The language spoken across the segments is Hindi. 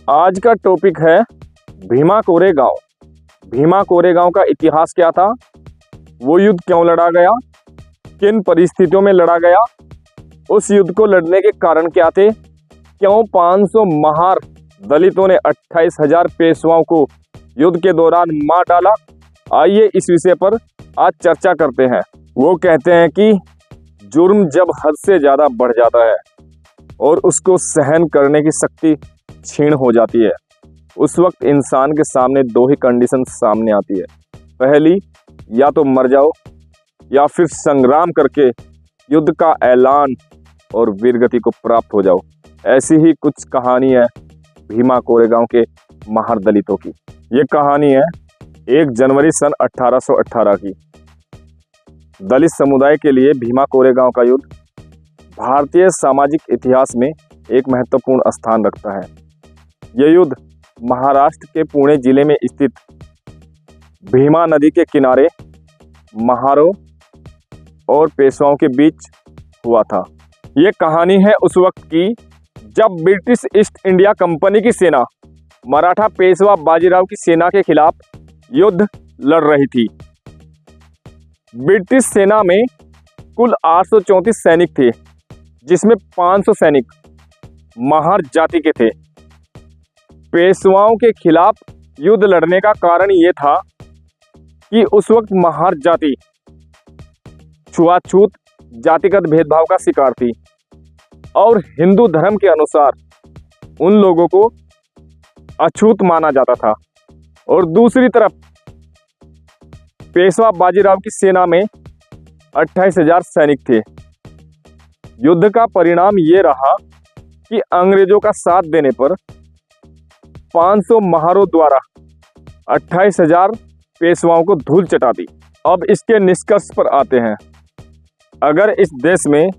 आज का टॉपिक है भीमा कोरेगांव। भीमा कोरेगांव का इतिहास क्या था, वो युद्ध क्यों लड़ा गया, किन परिस्थितियों में लड़ा गया, उस युद्ध को लड़ने के कारण क्या थे, क्यों 500 महार दलितों ने 28,000 पेशवाओं को युद्ध के दौरान मार डाला। आइए इस विषय पर आज चर्चा करते हैं। वो कहते हैं कि जुर्म जब हद से ज़्यादा बढ़ जाता है और उसको सहन करने की शक्ति क्षीण हो जाती है, उस वक्त इंसान के सामने दो ही कंडीशन सामने आती है। पहली, या तो मर जाओ या फिर संग्राम करके युद्ध का ऐलान और वीरगति को प्राप्त हो जाओ। ऐसी ही कुछ कहानी है भीमा कोरेगांव के महार दलितों की। ये कहानी है 1 जनवरी सन 1818 की। दलित समुदाय के लिए भीमा कोरेगांव का युद्ध भारतीय सामाजिक इतिहास में एक महत्वपूर्ण स्थान रखता है। यह युद्ध महाराष्ट्र के पुणे जिले में स्थित भीमा नदी के किनारे महारों और पेशवाओं के बीच हुआ था। ये कहानी है उस वक्त की जब ब्रिटिश ईस्ट इंडिया कंपनी की सेना मराठा पेशवा बाजीराव की सेना के खिलाफ युद्ध लड़ रही थी। ब्रिटिश सेना में कुल 834 सैनिक थे, जिसमें 500 सैनिक महार जाति के थे। पेशवाओं के खिलाफ युद्ध लड़ने का कारण ये था कि उस वक्त महार जाति छुआछूत जातिगत भेदभाव का शिकार थी और हिंदू धर्म के अनुसार उन लोगों को अछूत माना जाता था। और दूसरी तरफ पेशवा बाजीराव की सेना में 28,000 सैनिक थे। युद्ध का परिणाम ये रहा कि अंग्रेजों का साथ देने पर 500 महारों द्वारा 28,000 पेशवाओं को धूल चटा दी। अब इसके निष्कर्ष पर आते हैं। अगर इस देश में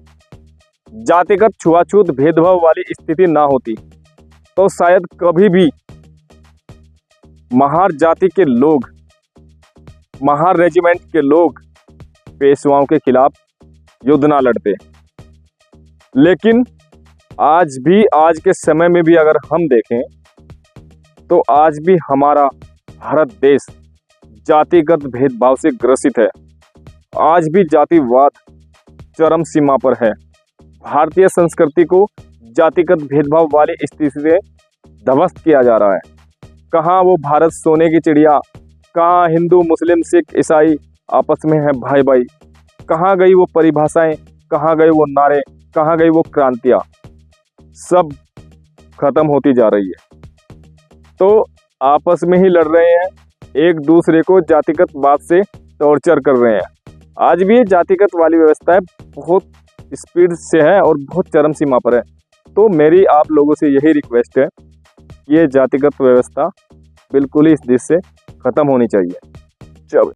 जातिगत छुआछूत भेदभाव वाली स्थिति ना होती तो शायद कभी भी महार जाति के लोग, महार रेजिमेंट के लोग पेशवाओं के खिलाफ युद्ध ना लड़ते। लेकिन आज के समय में भी अगर हम देखें तो आज भी हमारा भारत देश जातिगत भेदभाव से ग्रसित है। आज भी जातिवाद चरम सीमा पर है। भारतीय संस्कृति को जातिगत भेदभाव वाली स्थिति से ध्वस्त किया जा रहा है। कहाँ वो भारत सोने की चिड़िया, कहाँ हिंदू मुस्लिम सिख ईसाई आपस में है भाई भाई, कहाँ गई वो परिभाषाएं, कहाँ गए वो नारे, कहाँ गई वो क्रांतियाँ, सब खत्म होती जा रही है। तो आपस में ही लड़ रहे हैं, एक दूसरे को जातिगत बात से टॉर्चर कर रहे हैं। आज भी ये जातिगत वाली व्यवस्था है, बहुत स्पीड से है और बहुत चरम सीमा पर है। तो मेरी आप लोगों से यही रिक्वेस्ट है कि ये जातिगत व्यवस्था बिल्कुल ही इस देश से खत्म होनी चाहिए।